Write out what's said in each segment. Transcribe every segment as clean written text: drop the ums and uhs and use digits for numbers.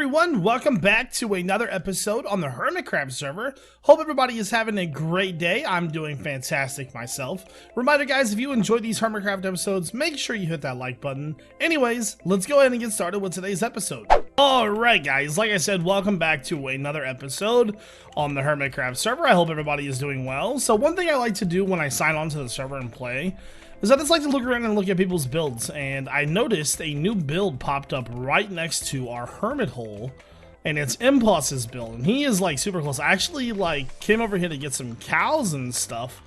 everyone, welcome back to another episode on the Hermitcraft server. Hope everybody is having a great day. I'm doing fantastic myself. Reminder guys, if you enjoy these Hermitcraft episodes, make sure you hit that like button. Anyways, let's go ahead and get started with today's episode. Alright guys, like I said, welcome back to another episode on the Hermitcraft server. I hope everybody is doing well. So one thing I like to do when I sign on to the server and play is I just like to look around and look at people's builds, and I noticed a new build popped up right next to our hermit hole, and it's Impulse's build, and he is like super close. I actually like came over here to get some cows and stuff,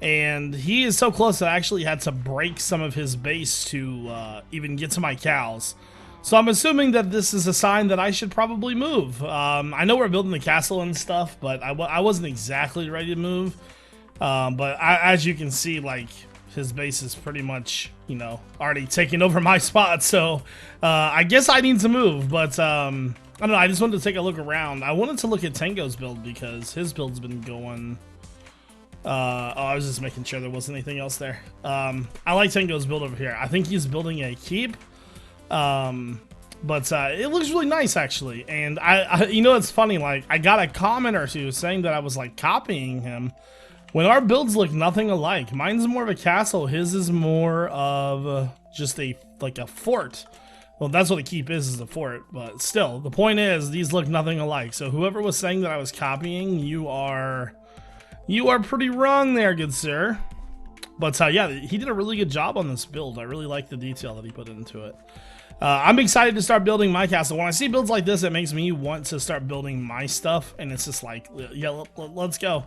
and he is so close that I actually had to break some of his base to even get to my cows. So I'm assuming that this is a sign that I should probably move. I know we're building the castle and stuff, but I wasn't exactly ready to move. As you can see, like, his base is pretty much, you know, already taking over my spot, so I guess I need to move, but I don't know, I just wanted to take a look around. I wanted to look at Tango's build because his build's been going, I was just making sure there wasn't anything else there. I like Tango's build over here. I think he's building a keep, it looks really nice actually, and I you know, it's funny, like, I got a comment or two saying that I was like copying him, when our builds look nothing alike. Mine's more of a castle, his is more of just a fort. Well, that's what a keep is a fort, but still, the point is, these look nothing alike. So whoever was saying that I was copying, you are pretty wrong there, good sir. But yeah, he did a really good job on this build. I really like the detail that he put into it. I'm excited to start building my castle. When I see builds like this, it makes me want to start building my stuff, and it's just like, yeah, let's go.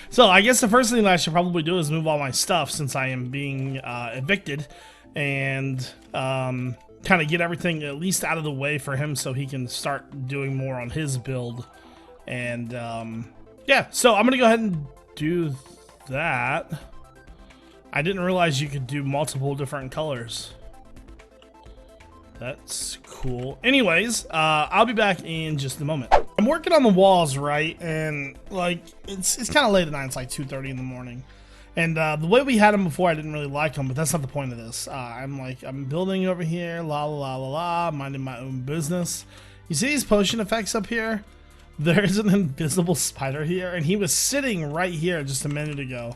So I guess the first thing that I should probably do is move all my stuff since I am being evicted, and kind of get everything at least out of the way for him so he can start doing more on his build. And yeah, so I'm gonna go ahead and do that. I didn't realize you could do multiple different colors. That's cool. Anyways, I'll be back in just a moment. I'm working on the walls, right? And like, it's kind of late at night. It's like 2:30 in the morning. And the way we had them before, I didn't really like them, but that's not the point of this. I'm building over here, la la la la la, minding my own business. You see these potion effects up here? There's an invisible spider here, and he was sitting right here just a minute ago.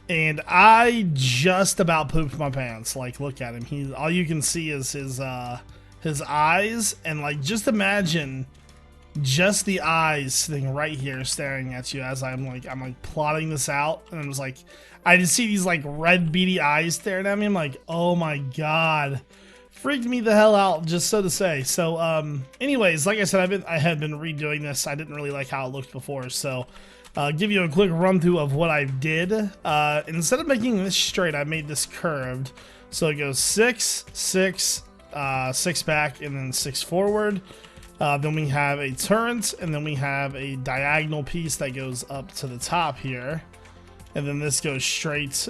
And I just about pooped my pants. Like, look at him. All you can see is his eyes, and like, just imagine just the eyes sitting right here staring at you as I'm plotting this out, and I'm just like, I just see these like red beady eyes staring at me. I'm like, oh my god, freaked me the hell out, just so to say. So anyways, like I said, I had been redoing this. I didn't really like how it looked before, so give you a quick run through of what I did. Instead of making this straight, I made this curved, so it goes 6, 6, 6 back, and then 6 forward. Then we have a turret, and then we have a diagonal piece that goes up to the top here, and then this goes straight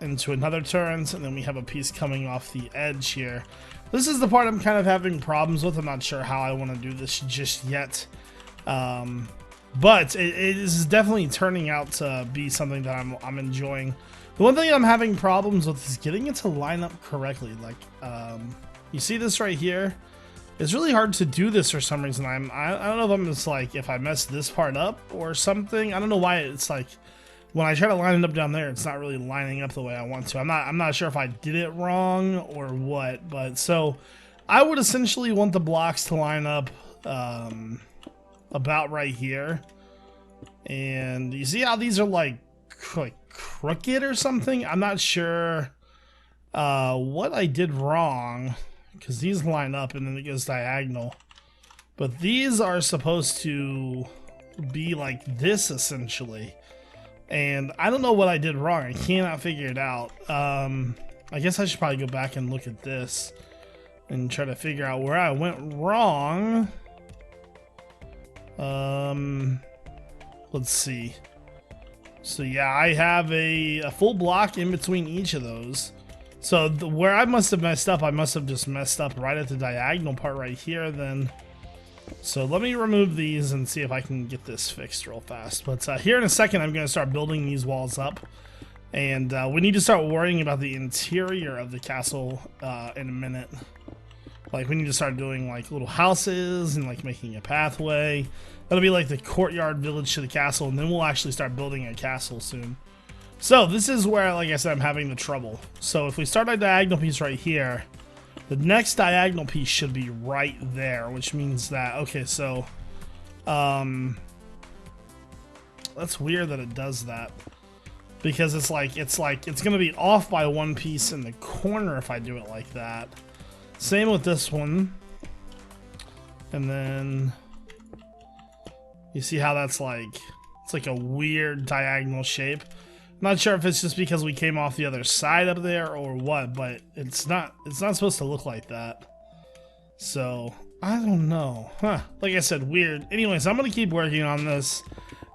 into another turret, and then we have a piece coming off the edge here. This is the part I'm kind of having problems with. I'm not sure how I want to do this just yet. But it is definitely turning out to be something that I'm enjoying. The one thing I'm having problems with is getting it to line up correctly. Like, you see this right here? It's really hard to do this for some reason. I don't know if I'm just like, if I mess this part up or something. I don't know why it's like, when I try to line it up down there, it's not really lining up the way I want to. I'm not sure if I did it wrong or what. But so I would essentially want the blocks to line up about right here, and you see how these are like crooked or something. I'm not sure what I did wrong, because these line up and then it goes diagonal, but these are supposed to be like this essentially, and I don't know what I did wrong. I cannot figure it out. I guess I should probably go back and look at this and try to figure out where I went wrong. Let's see. So yeah, I have a full block in between each of those. So where I must have messed up, I must have just messed up right at the diagonal part right here then. So let me remove these and see if I can get this fixed real fast. But here in a second, I'm going to start building these walls up. And we need to start worrying about the interior of the castle in a minute. Like, we need to start doing, like, little houses and, like, making a pathway. That'll be, like, the courtyard village to the castle, and then we'll actually start building a castle soon. So, this is where, like I said, I'm having the trouble. So, if we start our diagonal piece right here, the next diagonal piece should be right there, which means that, okay, so, that's weird that it does that. Because it's gonna be off by one piece in the corner if I do it like that. Same with this one. And then you see how that's like, it's like a weird diagonal shape. I'm not sure if it's just because we came off the other side up there or what, but it's not supposed to look like that. So, I don't know. Huh. Like I said, weird. Anyways, I'm gonna keep working on this.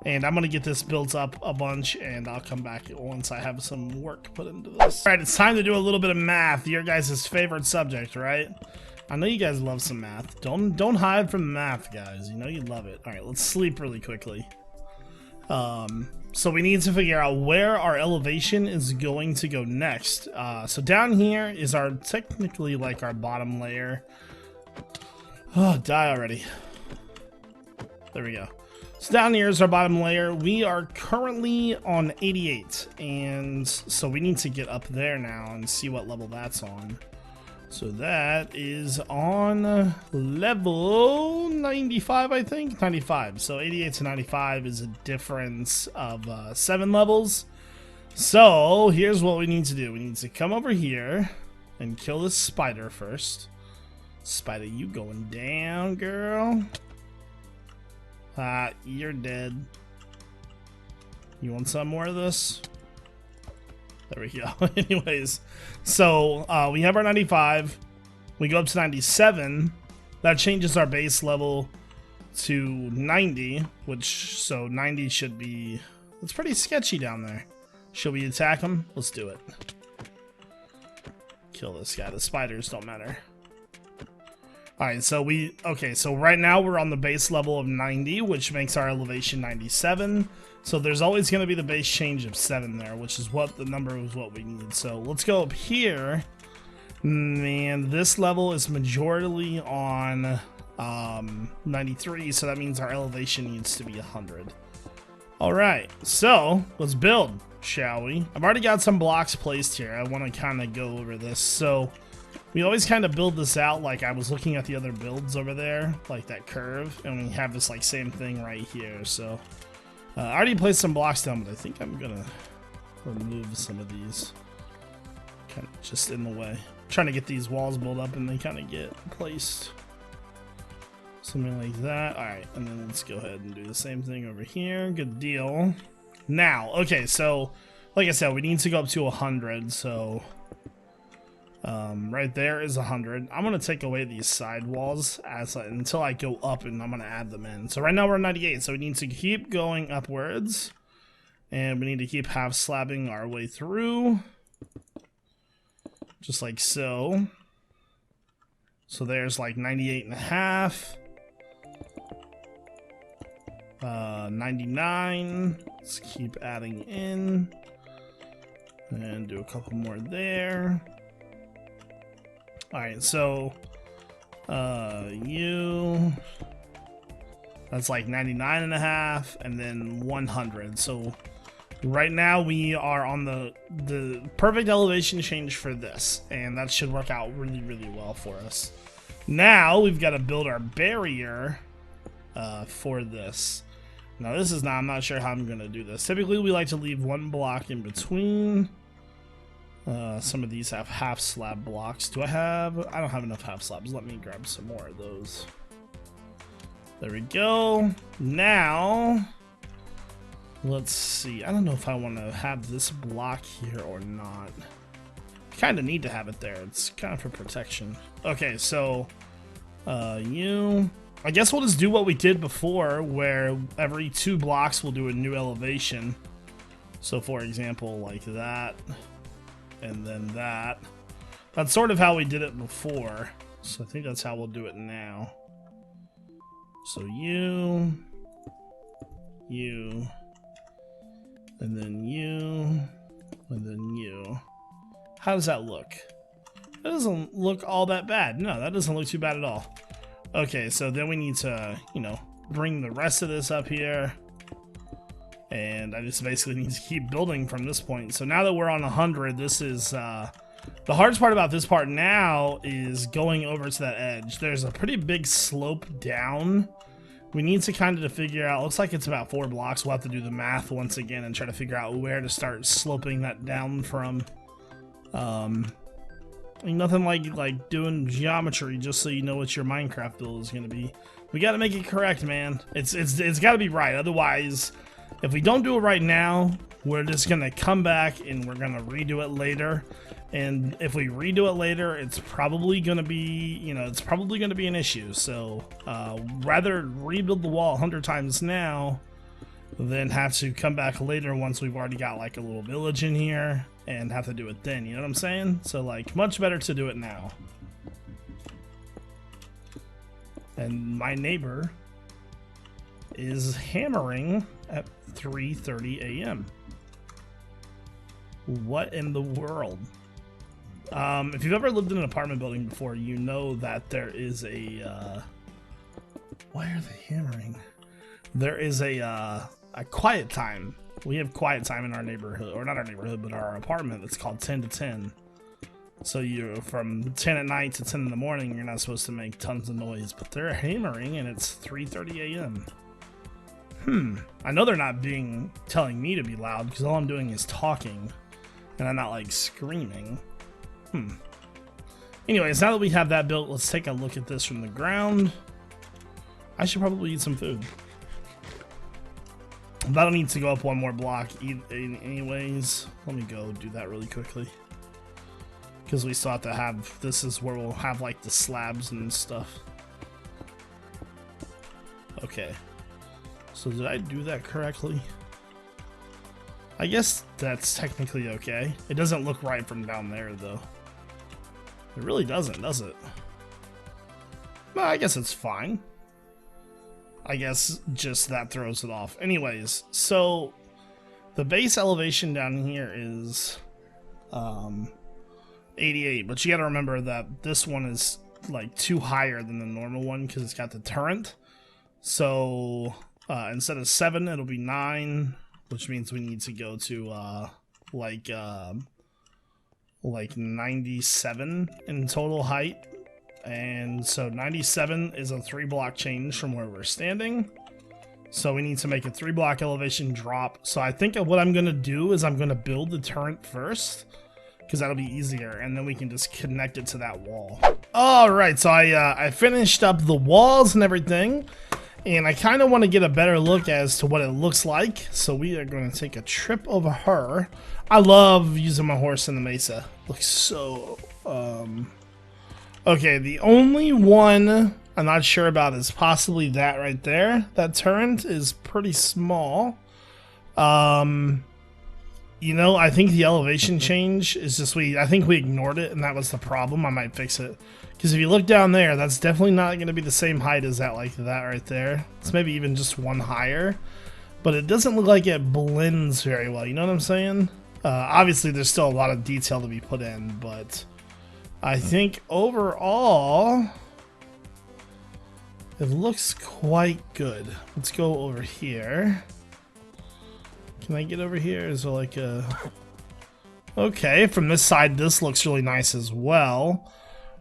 And I'm going to get this built up a bunch, and I'll come back once I have some work put into this. Alright, it's time to do a little bit of math, your guys' favorite subject, right? I know you guys love some math. Don't hide from the math, guys. You know you love it. Alright, let's sleep really quickly. So we need to figure out where our elevation is going to go next. So down here is our, technically like our bottom layer. Oh, die already. There we go. So down here is our bottom layer. We are currently on 88, and so we need to get up there now and see what level that's on. So that is on level 95, I think? 95. So 88 to 95 is a difference of 7 levels. So here's what we need to do. We need to come over here and kill this spider first. Spider, you going down, girl? You're dead. You want some more of this? There we go. Anyways, so we have our 95. We go up to 97. That changes our base level to 90, which, so 90 should be, it's pretty sketchy down there. Should we attack him? Let's do it. Kill this guy. The spiders don't matter. Alright, so so right now we're on the base level of 90, which makes our elevation 97. So there's always going to be the base change of 7 there, which is what the number is what we need. So let's go up here. And this level is majorly on 93, so that means our elevation needs to be 100. Alright, so let's build, shall we? I've already got some blocks placed here. I want to kind of go over this. So we always kind of build this out like I was looking at the other builds over there, like that curve, and we have this like same thing right here. So I already placed some blocks down, but I think I'm gonna remove some of these, kind of just in the way. I'm trying to get these walls built up and they kind of get placed. Something like that. Alright, and then let's go ahead and do the same thing over here. Good deal. Now, okay, so like I said, we need to go up to 100, so right there is 100. I'm gonna take away these side walls until I go up, and I'm gonna add them in. So right now we're 98, so we need to keep going upwards, and we need to keep half slabbing our way through, just like so. So there's like 98 and a half, 99. Let's keep adding in, and do a couple more there. Alright, so that's like 99 and a half, and then 100. So right now we are on the perfect elevation change for this, and that should work out really, really well for us. Now we've got to build our barrier for this. Now this is I'm not sure how I'm gonna do this. Typically we like to leave one block in between. Some of these have half slab blocks. I don't have enough half slabs. Let me grab some more of those. There we go. Now, let's see. I don't know if I want to have this block here or not. Kind of need to have it there. It's kind of for protection. Okay, so, I guess we'll just do what we did before, where every 2 blocks we'll do a new elevation. So, for example, like that. And then that. That's sort of how we did it before. So I think that's how we'll do it now. So you, and then you, and then you. How does that look? That doesn't look all that bad. No, that doesn't look too bad at all. Okay, so then we need to, you know, bring the rest of this up here. And I just basically need to keep building from this point. So now that we're on 100, this is, the hardest part about this part now is going over to that edge. There's a pretty big slope down. We need to kind of figure out, looks like it's about 4 blocks. We'll have to do the math once again and try to figure out where to start sloping that down from. Nothing like doing geometry just so you know what your Minecraft build is going to be. We got to make it correct, man. It's got to be right. Otherwise, if we don't do it right now, we're just going to come back and we're going to redo it later. And if we redo it later, it's probably going to be, you know, it's probably going to be an issue. So rather rebuild the wall 100 times now than have to come back later once we've already got like a little village in here and have to do it then, you know what I'm saying? So like much better to do it now. And my neighbor is hammering at 3:30 a.m. What in the world? If you've ever lived in an apartment building before, you know that there is a why are they hammering? There is a quiet time. We have quiet time in our neighborhood, or not our neighborhood, but our apartment. It's called 10 to 10. So you're from 10 at night to 10 in the morning, you're not supposed to make tons of noise, but they're hammering and it's 3:30 a.m. I know they're not telling me to be loud because all I'm doing is talking and I'm not like screaming. Anyways, now that we have that built, let's take a look at this from the ground. I should probably eat some food. That'll need to go up one more block anyways. Let me go do that really quickly. Because we still have to have, this is where we'll have like the slabs and stuff. Okay. So did I do that correctly? I guess that's technically okay. It doesn't look right from down there though. It really doesn't, does it? Well, I guess it's fine. I guess just that throws it off. Anyways, so the base elevation down here is 88, but you gotta remember that this one is like 2 higher than the normal one because it's got the turret. So instead of 7, it'll be 9, which means we need to go to like 97 in total height. And so 97 is a 3-block change from where we're standing. So we need to make a 3-block elevation drop. So I think what I'm going to do is I'm going to build the turret first, because that'll be easier, and then we can just connect it to that wall. Alright, so I finished up the walls and everything, and I kind of want to get a better look as to what it looks like. So we are going to take a trip over her. I love using my horse in the mesa. Looks so... Okay, the only one I'm not sure about is possibly that right there. That turret is pretty small. You know, I think the elevation change is just I think we ignored it, and that was the problem. I might fix it. Because if you look down there, that's definitely not going to be the same height as that, like that right there. It's maybe even just 1 higher. But it doesn't look like it blends very well, you know what I'm saying? Obviously, there's still a lot of detail to be put in, but... I think overall, it looks quite good. Let's go over here. Can I get over here? Is there like a... Okay, from this side, this looks really nice as well.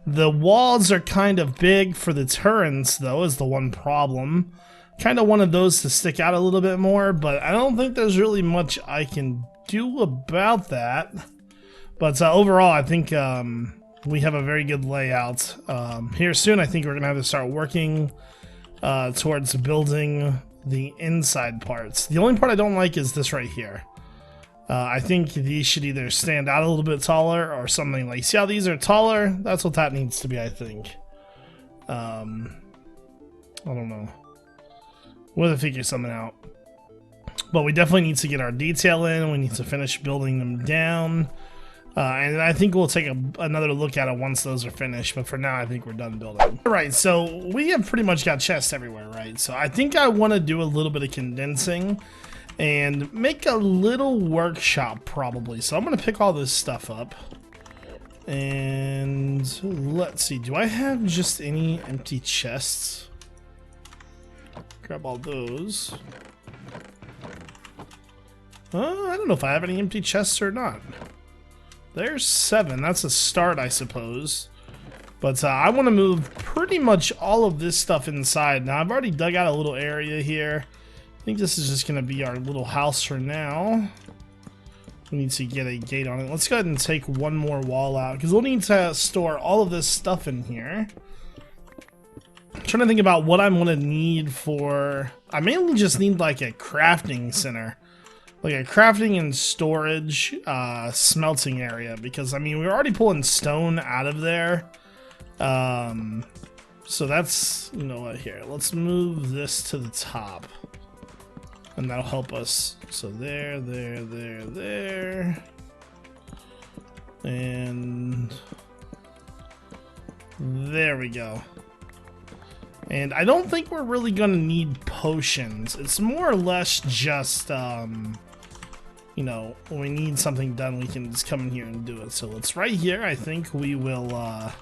The walls are kind of big for the turrets, though, is the one problem. Kind of wanted those to stick out a little bit more, but I don't think there's really much I can do about that. But overall, I think... we have a very good layout. Here soon, I think we're going to have to start working towards building the inside parts. The only part I don't like is this right here. I think these should either stand out a little bit taller or something like... See how these are taller? That's what that needs to be, I think. I don't know. We'll have to figure something out. But we definitely need to get our detail in. We need to finish building them down. And I think we'll take another look at it once those are finished, but for now I think we're done building. Alright, so we have pretty much got chests everywhere, right? So I think I want to do a little bit of condensing and make a little workshop probably. So I'm going to pick all this stuff up And let's see, do I have just any empty chests? Grab all those. I don't know if I have any empty chests or not. There's 7. That's a start, I suppose. But I want to move pretty much all of this stuff inside. Now, I've already dug out a little area here. I think this is just going to be our little house for now. We need to get a gate on it. Let's go ahead and take one more wall out, because we'll need to store all of this stuff in here. I'm trying to think about what I'm going to need for... I mainly just need like a crafting center. Like a crafting and storage smelting area, because I mean we're already pulling stone out of there, so that's, you know what, here, let's move this to the top and that'll help us. So there, and there we go. And I don't think we're really gonna need potions. It's more or less just you know, when we need something done, we can just come in here and do it. So it's right here. I think we will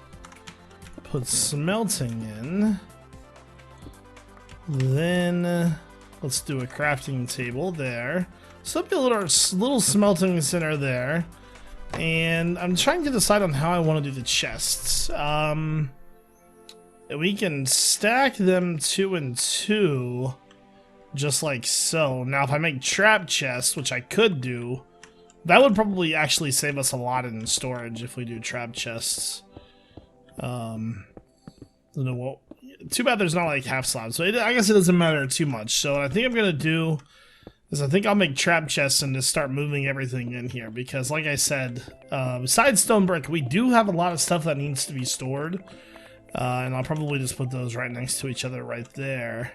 put smelting in. Then let's do a crafting table there. So there'll be a little smelting center there. And I'm trying to decide on how I want to do the chests. We can stack them 2 and 2. Just like so. Now, if I make trap chests, which I could do, that would probably actually save us a lot in storage if we do trap chests. You know, well, too bad there's not like half slabs, so I guess it doesn't matter too much. So what I think I'm gonna do is I think I'll make trap chests and just start moving everything in here, because like I said, besides stone brick, we do have a lot of stuff that needs to be stored, and I'll probably just put those right next to each other right there.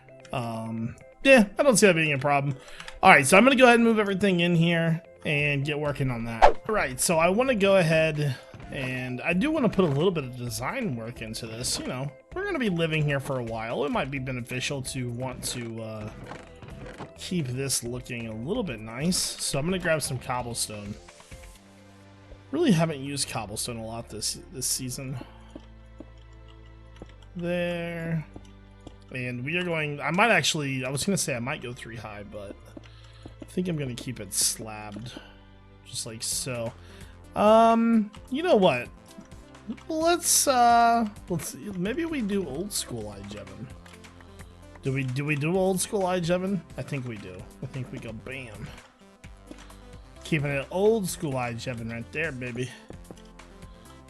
Yeah, I don't see that being a problem. Alright, so I'm going to go ahead and move everything in here and get working on that. Alright, so I want to go ahead and I do want to put a little bit of design work into this. You know, we're going to be living here for a while. It might be beneficial to want to keep this looking a little bit nice. So I'm going to grab some cobblestone. Really haven't used cobblestone a lot this season. There. And we are going, I might actually, I was going to say I might go 3 high, but I think I'm going to keep it slabbed. Just like so. You know what? Let's maybe we do old school iJevin. Do we do old school iJevin? I think we do. I think we go bam. Keeping it old school iJevin right there, baby.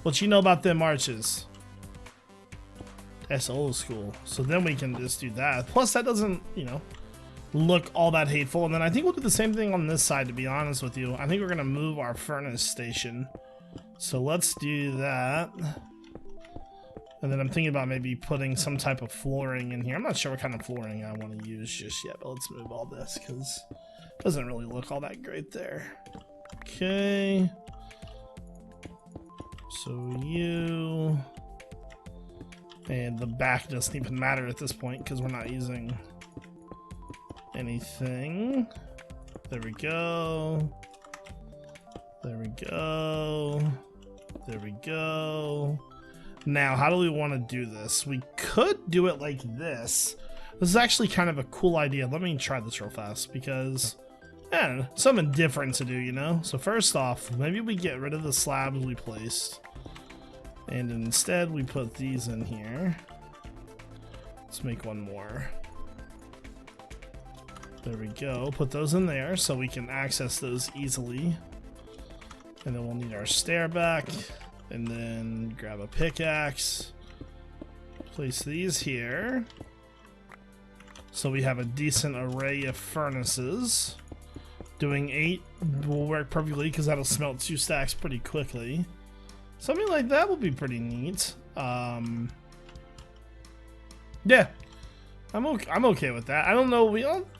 What you know about them arches? That's old school. So then we can just do that. Plus that doesn't, you know, look all that hateful. And then I think we'll do the same thing on this side, to be honest with you. I think we're gonna move our furnace station. So let's do that. And then I'm thinking about maybe putting some type of flooring in here. I'm not sure what kind of flooring I want to use just yet, but let's move all this because it doesn't really look all that great there. Okay. So you... And the back doesn't even matter at this point because we're not using anything. There we go. There we go. There we go. Now, how do we want to do this? We could do it like this. This is actually kind of a cool idea. Let me try this real fast because, yeah, something different to do, you know? So first off, maybe we get rid of the slabs we placed. And instead, we put these in here. Let's make one more. There we go. Put those in there so we can access those easily. And then we'll need our stair back. And then grab a pickaxe. Place these here. So we have a decent array of furnaces. Doing 8 will work perfectly because that'll smelt 2 stacks pretty quickly. Something like that will be pretty neat. Yeah, I'm okay with that. I don't know.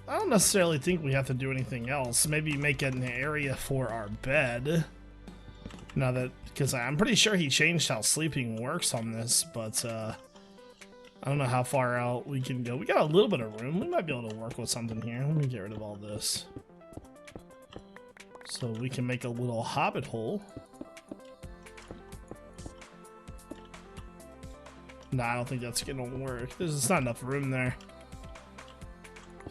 I don't necessarily think we have to do anything else. Maybe make an area for our bed. Now that, because I'm pretty sure he changed how sleeping works on this, but I don't know how far out we can go. We got a little bit of room. We might be able to work with something here. Let me get rid of all this. So we can make a little hobbit hole. No, I don't think that's gonna work. There's just not enough room there.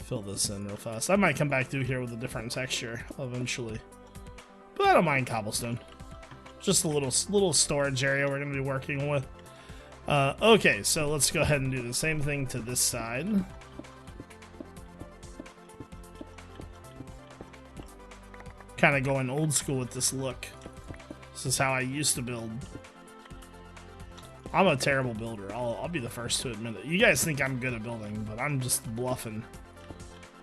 Fill this in real fast. I might come back through here with a different texture eventually, but I don't mind cobblestone. Just a little storage area we're gonna be working with. Okay, so let's go ahead and do the same thing to this side. Kind of going old school with this look. This is how I used to build. I'm a terrible builder. I'll be the first to admit it. You guys think I'm good at building, but I'm just bluffing.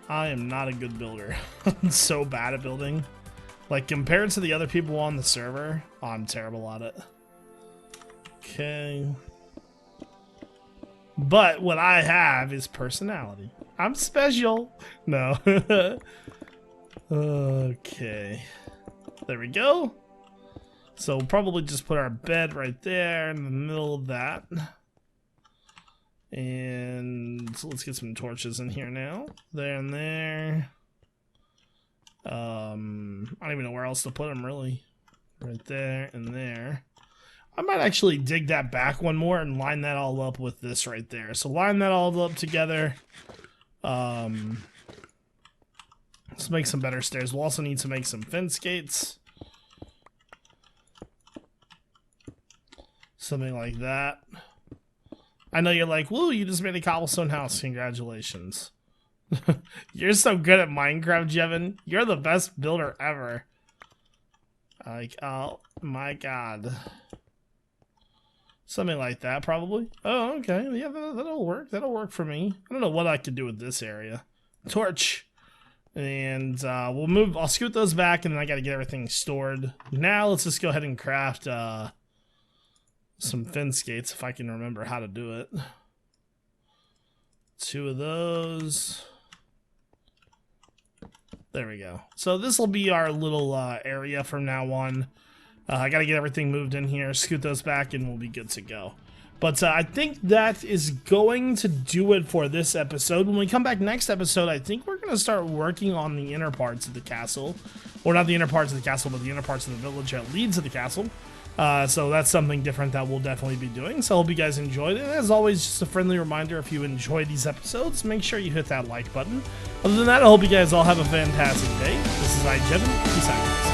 I am not a good builder. I'm so bad at building. Like, compared to the other people on the server, I'm terrible at it. Okay. But what I have is personality. I'm special. No. Okay. There we go. So we'll probably just put our bed right there in the middle of that. And so let's get some torches in here now. There and there. I don't even know where else to put them, really. Right there and there. I might actually dig that back one more and line that all up with this right there. So line that all up together. Let's make some better stairs. We'll also need to make some fence gates. Something like that. I know you're like, woo, you just made a cobblestone house. Congratulations. You're so good at Minecraft, Jevin. You're the best builder ever. Like, oh my god. Something like that, probably. Oh, okay. Yeah, that'll work. That'll work for me. I don't know what I could do with this area. Torch. And we'll move. I'll scoot those back, and then I got to get everything stored. Now let's just go ahead and craft some fence gates, if I can remember how to do it. 2 of those. There we go. So this will be our little area from now on. I got to get everything moved in here, scoot those back, and we'll be good to go. But I think that is going to do it for this episode. When we come back next episode, I think we're going to start working on the inner parts of the castle. Or not the inner parts of the castle, but the inner parts of the village that leads to the castle. So that's something different that we'll definitely be doing. So I hope you guys enjoyed it. As always, just a friendly reminder, if you enjoy these episodes, make sure you hit that like button. Other than that, I hope you guys all have a fantastic day. This is iJevin. Peace out.